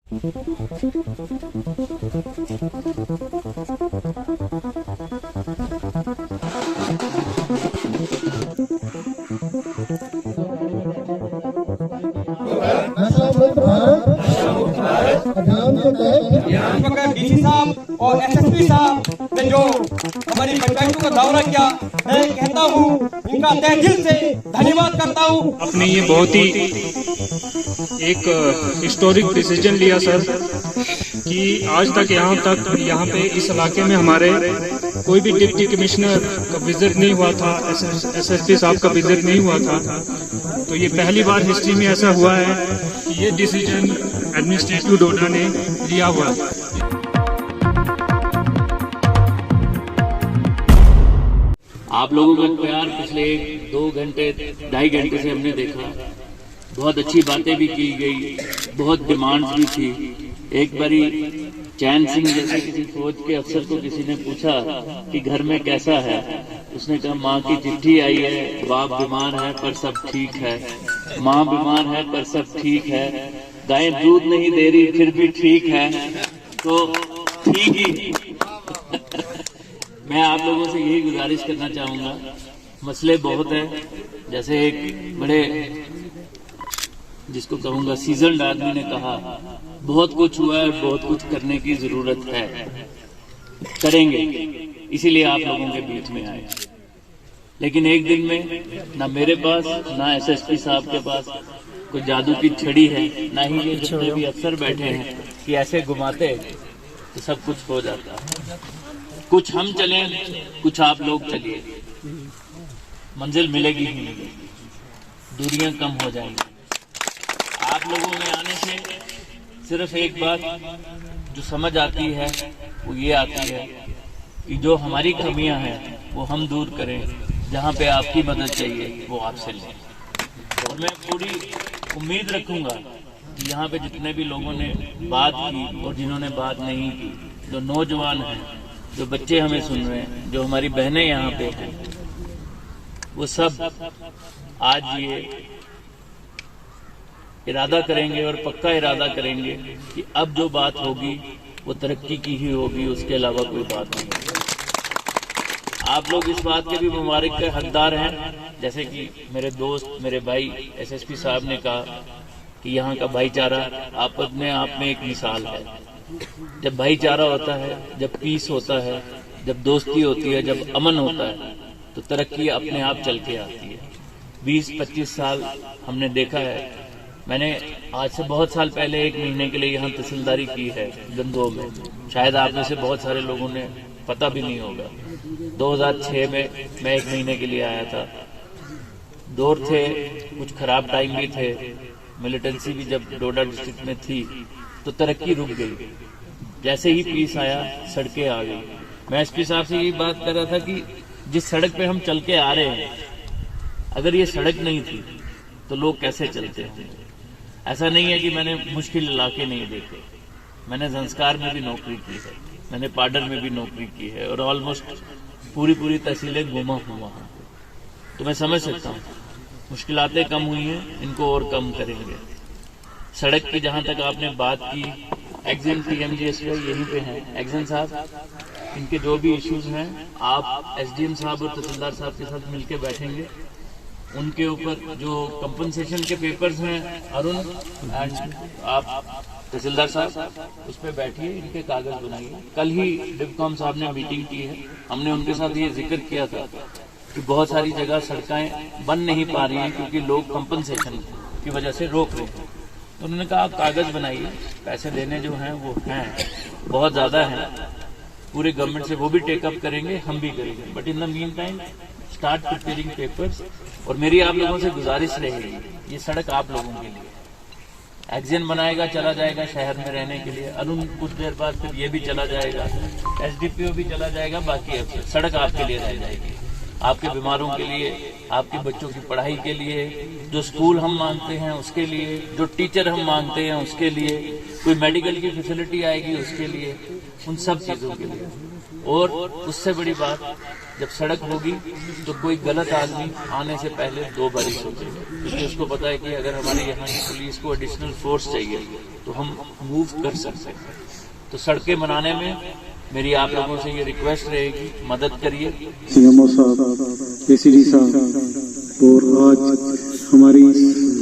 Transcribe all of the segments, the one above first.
DC साहब और SSP साहब ने जो हमारी पंचायतों का दौरा किया, मैं कहता हूँ इनका तहे दिल से धन्यवाद करता हूँ। आपने ये बहुत ही एक हिस्टोरिक डिसीजन लिया सर कि आज तक यहाँ पे इस इलाके में हमारे कोई भी डिप्टी कमिश्नर का विजिट नहीं हुआ था, एसएसपी साहब का विजिट नहीं हुआ था। तो ये पहली बार हिस्ट्री में ऐसा हुआ है कि ये डिसीजन एडमिनिस्ट्रेटिव डोडा ने लिया हुआ है। आप लोगों का प्यार पिछले 2 घंटे 2.5 घंटे से हमने देखा, बहुत अच्छी बातें भी की गई, बहुत डिमांड्स भी थी। एक बारी चैन सिंह जैसे किसी फौज के अफसर को किसी ने पूछा कि घर में कैसा है, उसने कहा माँ की चिट्ठी आई है, बाप बीमार है पर सब ठीक है, माँ बीमार है पर सब ठीक है, गाय दूध नहीं दे रही फिर भी ठीक है, तो ठीक ही। मैं आप लोगों से यही गुजारिश करना चाहूंगा, मसले बहुत हैं। जैसे एक बड़े जिसको कहूंगा सीजन्ड आदमी ने कहा, बहुत कुछ हुआ है, बहुत कुछ करने की जरूरत है, करेंगे, इसीलिए आप लोगों के बीच में आए। लेकिन एक दिन में ना मेरे पास ना एसएसपी साहब के पास कोई जादू की छड़ी है, ना ही ये जितने भी अफसर बैठे हैं कि ऐसे घुमाते तो सब कुछ हो जाता। कुछ हम चलें, कुछ आप लोग चलिए, मंजिल मिलेगी ही मिलेगी, दूरियां कम हो जाएंगी। आप लोगों में आने से सिर्फ एक बात जो समझ आती है वो ये आती है कि जो हमारी कमियां हैं वो हम दूर करें, जहां पे आपकी मदद चाहिए वो आपसे लें। और मैं पूरी उम्मीद रखूंगा कि यहाँ पे जितने भी लोगों ने बात की और जिन्होंने बात नहीं की, जो नौजवान हैं, जो बच्चे हमें सुन रहे हैं, जो हमारी बहनें यहाँ पे हैं, वो सब आज ये इरादा करेंगे और पक्का इरादा करेंगे कि अब जो बात होगी वो तरक्की की ही होगी, उसके अलावा कोई बात नहीं होगी। आप लोग इस बात के भी मुबारक के हकदार हैं, जैसे कि मेरे दोस्त, मेरे भाई एसएसपी साहब ने कहा कि यहाँ का भाईचारा आप अपने आप में एक मिसाल है। जब भाईचारा होता है, जब पीस होता है, जब दोस्ती होती है, जब अमन होता है, तो तरक्की अपने आप चल के आती है। 20-25 साल हमने देखा है। मैंने आज से बहुत साल पहले 1 महीने के लिए यहाँ तहसीलदारी की है गंदोह में, शायद आप में से बहुत सारे लोगों ने पता भी नहीं होगा। 2006 में मैं 1 महीने के लिए आया था। दौर थे, कुछ खराब टाइम भी थे, मिलिटेंसी भी जब डोडा डिस्ट्रिक्ट में थी, तो तरक्की रुक गई। जैसे ही पीस आया, सड़कें आ गई। मैं एसपी साहब से यही बात कर रहा था कि जिस सड़क पे हम चल के आ रहे हैं, अगर ये सड़क नहीं थी तो लोग कैसे चलते हैं। ऐसा नहीं है कि मैंने मुश्किल इलाके नहीं देखे, मैंने संस्कार में भी नौकरी की है, मैंने पाडर में भी नौकरी की है और ऑलमोस्ट पूरी तहसीलें घुमा हुआ हूँ। तो मैं समझ सकता हूँ मुश्किलातें कम हुई हैं, इनको और कम करेंगे। सड़क की जहां तक आपने बात की, एक्जन टीएमजीएस यहीं पे हैं, एक्जन साहब, इनके जो भी इश्यूज हैं आप एसडीएम साहब और तहसीलदार साहब के साथ मिलकर बैठेंगे। उनके ऊपर जो कंपनसेशन के पेपर्स हैं, अरुण एंड आप तहसीलदार साहब उस पर बैठिए, इनके कागज बनाइए। कल ही डिवकॉम साहब ने मीटिंग की है, हमने उनके साथ ये जिक्र किया था कि बहुत सारी जगह सड़कें बन नहीं पा रही हैं क्योंकि लोग कंपनसेशन की वजह से रोक रहे हैं। तो उन्होंने कहा आप कागज बनाइए, पैसे देने जो हैं वो हैं, बहुत ज्यादा हैं, पूरे गवर्नमेंट से वो भी टेकअप करेंगे, हम भी करेंगे, but in the mean time start preparing papers. और मेरी आप लोगों से गुजारिश रहेगी, ये सड़क आप लोगों के लिए, एक्जन बनाएगा, चला जाएगा शहर में रहने के लिए, अरुण कुछ देर बाद फिर ये भी चला जाएगा, एसडीपीओ भी चला जाएगा, बाकी सड़क आपके लिए रह जाएगी। आपके बीमारों के लिए, आपके बच्चों की पढ़ाई के लिए, जो स्कूल हम मांगते हैं उसके लिए, जो टीचर हम मांगते हैं उसके लिए, कोई मेडिकल की फैसिलिटी आएगी उसके लिए, उन सब चीज़ों के लिए। और उससे बड़ी बात, जब सड़क होगी तो कोई गलत आदमी आने से पहले 2 बार सोचेगा, क्योंकि उसको पता है कि अगर हमारे यहाँ की पुलिस को एडिशनल फोर्स चाहिए तो हम मूव कर सकते हैं। तो सड़कें बनाने में मेरी आप लोगों से ये रिक्वेस्ट रहेगी, मदद करिए। सीएमओ साहब, एसीडी साहब और आज हमारी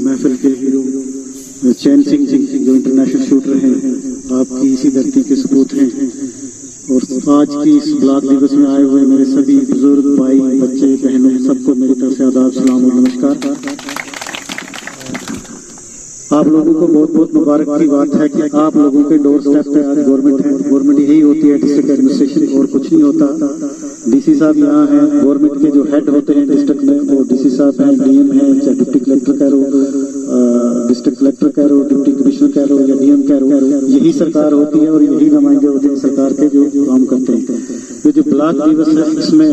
महफिल के हीरो चैन सिंह जी जो इंटरनेशनल शूटर हैं, आपकी इसी धरती के सपूत हैं। और आज की इस ब्लॉक दिवस में आए हुए मेरे सभी बुजुर्ग भाई, बच्चे, बहनों, सबको मेरी तरफ से आदाब, सलाम और नमस्कार। आप लोगों को बहुत बहुत मुबारक की बात है कि आप लोगों के डोर स्टेप पे आज गवर्नमेंट है। गवर्नमेंट यही होती है, डिस्ट्रिक्ट एडमिनिस्ट्रेशन, और कुछ नहीं होता। डीसी साहब यहाँ हैं, गवर्नमेंट के जो हेड होते हैं डिस्ट्रिक्ट में, वो डीसी साहब हैं, डीएम हैं, चाहे डिप्टी कलेक्टर कह लो, डिस्ट्रिक्ट कलेक्टर कह लो, डिप्टी कमिश्नर कह लो या डीएम कह लो, यही सरकार होती है और यही नुमाइंदे होते हैं सरकार के जो काम करते हैं। तो जो ब्लॉक दिवस है, इसमें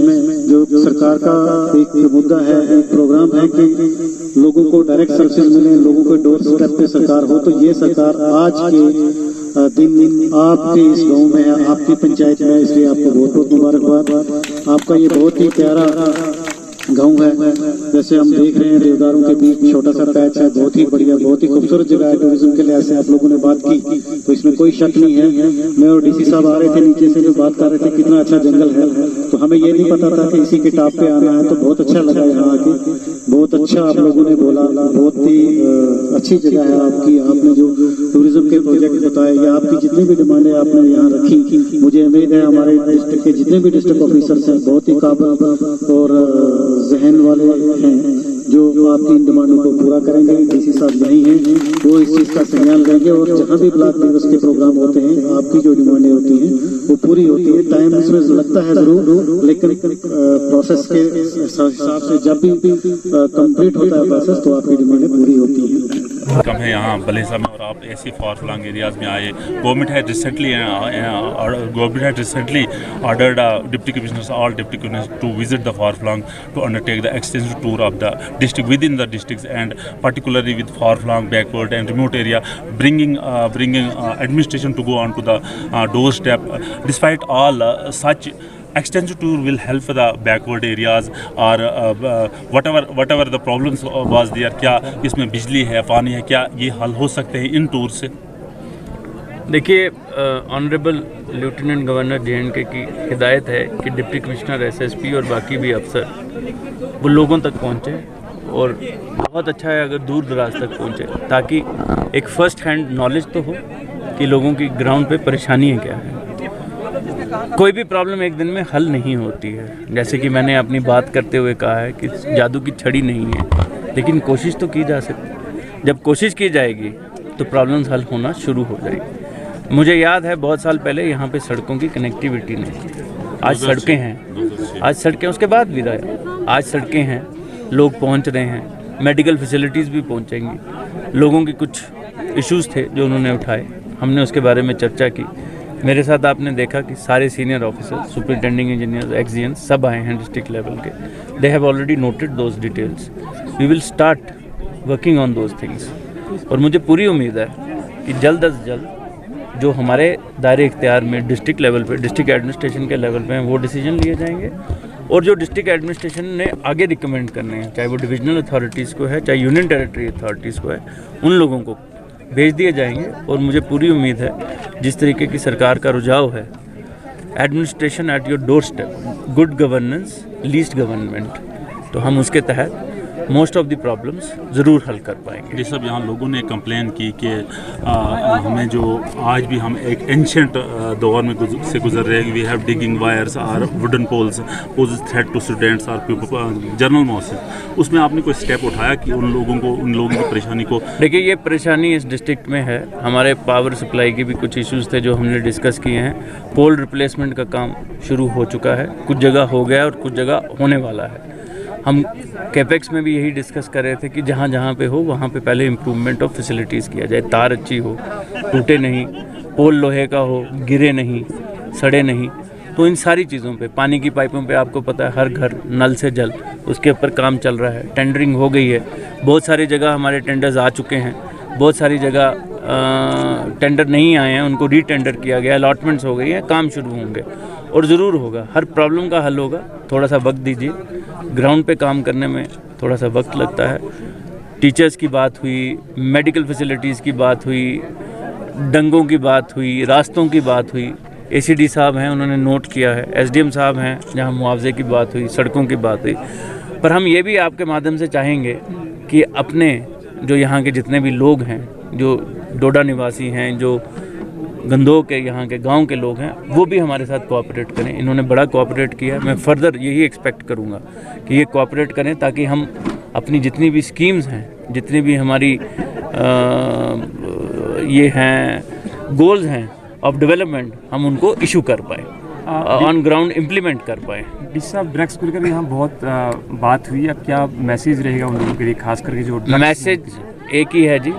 जो सरकार का एक मुद्दा है, एक प्रोग्राम है कि लोगों को डायरेक्ट सर्विस मिले, लोगों को डोर स्टेप पे सरकार हो। तो ये सरकार आज के दिन आपके इस गांव में है, आपकी पंचायत में, इसलिए आपको बहुत बहुत मुबारकबाद। आपका ये बहुत ही प्यारा गांव है। जैसे हम देख रहे हैं देवदारों के बीच छोटा सा पैच है, बहुत ही बढ़िया, बहुत ही खूबसूरत जगह है टूरिज्म के लिहाज से। आप लोगों ने बात की तो इसमें कोई शक नहीं है। मैं और डीसी साहब आ रहे थे नीचे से, जो बात कर रहे थे कितना अच्छा जंगल है, तो हमें ये नहीं पता था कि इसी के टॉप पे आना है। तो बहुत अच्छा लगा यहाँ आके, बहुत अच्छा आप लोगों ने बोला, बहुत ही अच्छी जगह है आपकी। आपने जो टूरिज्म के प्रोजेक्ट बताए या आपकी जितनी भी डिमांडें आपने यहाँ रखी, मुझे उम्मीद है हमारे डिस्ट्रिक्ट के जितने भी डिस्ट्रिक्ट ऑफिसर्स हैं बहुत ही काबिल और जहन वाले हैं जो आपकी इन डिमांडों को पूरा करेंगे। डीसी साहब यही हैं, वो इस चीज का संज्ञान लेंगे और जहाँ भी ब्लॉक दिवस के प्रोग्राम होते हैं आपकी जो डिमांडें होती हैं वो पूरी होती है। टाइम इसमें लगता है जरूर, लेकिन प्रोसेस के हिसाब से जब भी कंप्लीट होता है प्रोसेस तो आपकी डिमांडें पूरी होती हैं। कम है यहाँ बलेसा में, और आप ऐसी फार फ्लंग एरियाज में आए। Government has recently ordered deputy commissioners, all deputy commissioners to visit the far flung to undertake the extensive tour of the district within the districts, and particularly with far flung, backward and remote area, bringing administration to go on to the doorstep. Despite all such extensive tour will help the backward areas or whatever the problems was there. क्या इसमें बिजली है, पानी है, क्या ये हल हो सकते हैं इन टूर से? देखिए, ऑनरेबल लेफ्टिनेंट गवर्नर JNK की हिदायत है कि डिप्टी कमिश्नर, SSP और बाकी भी अफसर वो लोगों तक पहुँचे, और बहुत अच्छा है अगर दूर दराज तक पहुँचे, ताकि एक फ़र्स्ट हैंड नॉलेज तो हो कि लोगों की ग्राउंड पे परेशानियाँ क्या हैं। कोई भी प्रॉब्लम एक दिन में हल नहीं होती है, जैसे कि मैंने अपनी बात करते हुए कहा है कि जादू की छड़ी नहीं है, लेकिन कोशिश तो की जा सकती है। जब कोशिश की जाएगी तो प्रॉब्लम्स हल होना शुरू हो जाएगी। मुझे याद है बहुत साल पहले यहाँ पे सड़कों की कनेक्टिविटी नहीं थी, आज सड़कें हैं, आज सड़कें, उसके बाद भी रहा, आज सड़कें हैं, लोग पहुँच रहे हैं, मेडिकल फैसिलिटीज़ भी पहुँचेंगी। लोगों के कुछ इश्यूज़ थे जो उन्होंने उठाए, हमने उसके बारे में चर्चा की। मेरे साथ आपने देखा कि सारे सीनियर ऑफिसर, सुपरिटेंडिंग इंजीनियर, एक्सियंस सब आए हैं डिस्ट्रिक्ट लेवल के। They have already noted those details, we will start working on those things. और मुझे पूरी उम्मीद है कि जल्द अज जल्द जो हमारे दायरे इख्तियार में डिस्ट्रिक्ट लेवल पे, डिस्ट्रिक्ट एडमिनिस्ट्रेशन के लेवल पे हैं, वो डिसीजन लिए जाएंगे। और जो डिस्ट्रिक्ट एडमिनिस्ट्रेशन ने आगे रिकमेंड करने हैं, चाहे वो डिविजनल अथॉरिटीज़ को है, चाहे यूनियन टेरिटरी अथॉरिटीज़ को है, उन लोगों को भेज दिए जाएंगे। और मुझे पूरी उम्मीद है, जिस तरीके की सरकार का रुझाव है, administration at your door step, good governance, least government, तो हम उसके तहत मोस्ट ऑफ द प्रॉब्लम्स ज़रूर हल कर पाएंगे। ये सब यहाँ लोगों ने कंप्लेन की कि हमें जो आज भी हम एक एंशियंट दौर में से गुजर रहे हैं, वी हैव डिगिंग वायर्स और wooden poles pose threat to students और जर्नल मॉसेस। उसमें आपने कोई स्टेप उठाया कि उन लोगों की परेशानी को? देखिए, ये परेशानी इस डिस्ट्रिक्ट में है। हमारे पावर सप्लाई के भी कुछ इश्यूज़ थे जो हमने डिस्कस किए हैं। पोल रिप्लेसमेंट का काम शुरू हो चुका है, कुछ जगह हो गया और कुछ जगह होने वाला है। हम कैपेक्स में भी यही डिस्कस कर रहे थे कि जहाँ जहाँ पे हो वहाँ पे पहले इम्प्रूवमेंट ऑफ फैसिलिटीज़ किया जाए, तार अच्छी हो, टूटे नहीं, पोल लोहे का हो, गिरे नहीं, सड़े नहीं, तो इन सारी चीज़ों पे, पानी की पाइपों पे आपको पता है हर घर नल से जल, उसके ऊपर काम चल रहा है। टेंडरिंग हो गई है, बहुत सारी जगह हमारे टेंडर्स आ चुके हैं, बहुत सारी जगह टेंडर नहीं आए हैं, उनको रीटेंडर किया गया, अलॉटमेंट्स हो गई हैं, काम शुरू होंगे और ज़रूर होगा। हर प्रॉब्लम का हल होगा, थोड़ा सा वक्त दीजिए। ग्राउंड पे काम करने में थोड़ा सा वक्त लगता है। टीचर्स की बात हुई, मेडिकल फैसिलिटीज़ की बात हुई, डंगों की बात हुई, रास्तों की बात हुई। एसीडी साहब हैं, उन्होंने नोट किया है। एसडीएम साहब हैं, जहां मुआवजे की बात हुई, सड़कों की बात हुई। पर हम ये भी आपके माध्यम से चाहेंगे कि अपने जो यहाँ के जितने भी लोग हैं, जो डोडा निवासी हैं, जो गंदोह के यहाँ के गांव के लोग हैं, वो भी हमारे साथ कोऑपरेट करें। इन्होंने बड़ा कोऑपरेट किया, मैं फर्दर यही एक्सपेक्ट करूँगा कि ये कोऑपरेट करें, ताकि हम अपनी जितनी भी स्कीम्स हैं, जितनी भी हमारी ये हैं गोल्स हैं ऑफ डेवलपमेंट, हम उनको इशू कर पाएँ, ऑन ग्राउंड इम्प्लीमेंट कर पाएँ। डीसी साहब, ड्रग्स को लेकर यहाँ बहुत बात हुई, अब क्या मैसेज रहेगा उन लोगों के लिए, खास करके जो मैसेज एक ही है जी,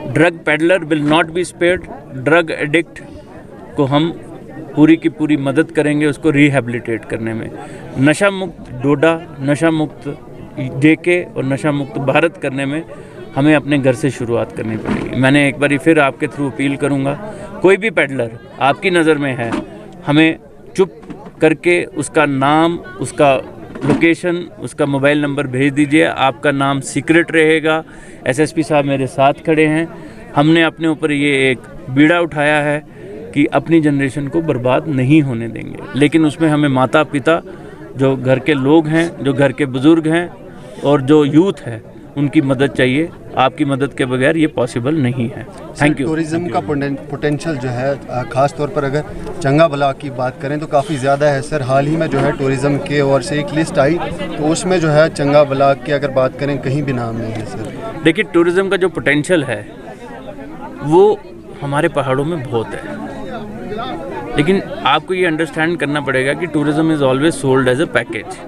drug peddler will not be spared. Drug addict को हम पूरी की पूरी मदद करेंगे उसको रिहेबिलिटेट करने में। नशा मुक्त डोडा, नशा मुक्त जेके और नशा मुक्त भारत करने में हमें अपने घर से शुरुआत करनी पड़ेगी। मैंने एक बार फिर आपके थ्रू अपील करूंगा, कोई भी पेडलर आपकी नज़र में है, हमें चुप करके उसका नाम, उसका लोकेशन, उसका मोबाइल नंबर भेज दीजिए। आपका नाम सीक्रेट रहेगा। एसएसपी साहब मेरे साथ खड़े हैं। हमने अपने ऊपर ये एक बीड़ा उठाया है कि अपनी जनरेशन को बर्बाद नहीं होने देंगे, लेकिन उसमें हमें माता पिता, जो घर के लोग हैं, जो घर के बुज़ुर्ग हैं और जो यूथ है, उनकी मदद चाहिए। आपकी मदद के बगैर ये पॉसिबल नहीं है। Thank you. टूरिज्म का पोटेंशियल जो है, ख़ास तौर पर अगर चंगा बला की बात करें तो काफ़ी ज़्यादा है सर। हाल ही में जो है टूरिज़्म के ओर से एक लिस्ट आई, तो उसमें जो है चंगा बला की अगर बात करें कहीं भी नाम नहीं है सर। देखिए, टूरिज़्म का जो पोटेंशियल है वो हमारे पहाड़ों में बहुत है, लेकिन आपको ये अंडरस्टैंड करना पड़ेगा कि tourism is always sold as a package.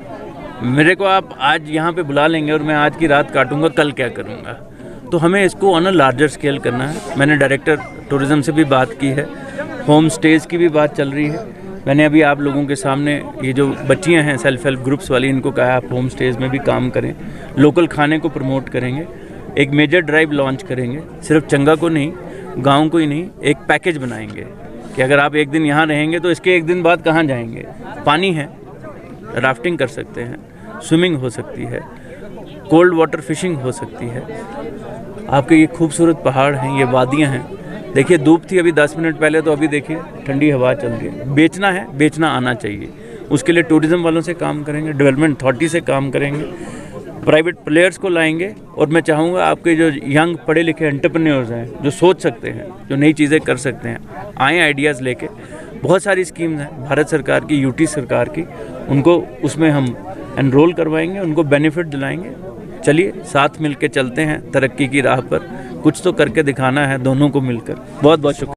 मेरे को आप आज यहाँ पे बुला लेंगे और मैं आज की रात काटूंगा, कल क्या करूँगा? तो हमें इसको ऑन अ लार्जर स्केल करना है। मैंने डायरेक्टर टूरिज़्म से भी बात की है, होम स्टेज़ की भी बात चल रही है। मैंने अभी आप लोगों के सामने ये जो बच्चियाँ हैं सेल्फ हेल्प ग्रुप्स वाली, इनको कहा आप होम स्टेज़ में भी काम करें, लोकल खाने को प्रमोट करेंगे, एक मेजर ड्राइव लॉन्च करेंगे। सिर्फ चंगा को नहीं, गाँव को ही नहीं, एक पैकेज बनाएंगे कि अगर आप एक दिन यहाँ रहेंगे तो इसके एक दिन बाद कहाँ जाएंगे। पानी है, राफ्टिंग कर सकते हैं, स्विमिंग हो सकती है, कोल्ड वाटर फिशिंग हो सकती है। आपके ये खूबसूरत पहाड़ हैं, ये वादियाँ हैं। देखिए, धूप थी अभी 10 मिनट पहले, तो अभी देखिए ठंडी हवा चल रही है। बेचना है, बेचना आना चाहिए। उसके लिए टूरिज़्म वालों से काम करेंगे, डेवलपमेंट अथॉरिटी से काम करेंगे, प्राइवेट प्लेयर्स को लाएंगे। और मैं चाहूँगा आपके जो यंग पढ़े लिखे एंटरप्रेन्योर्स हैं, जो सोच सकते हैं, जो नई चीज़ें कर सकते हैं, आएँ आइडियाज़ लेके। बहुत सारी स्कीम्स हैं भारत सरकार की, यूटी सरकार की, उनको उसमें हम एनरोल करवाएंगे, उनको बेनिफिट दिलाएंगे। चलिए साथ मिल के चलते हैं तरक्की की राह पर। कुछ तो करके दिखाना है दोनों को मिलकर। बहुत बहुत शुक्रिया।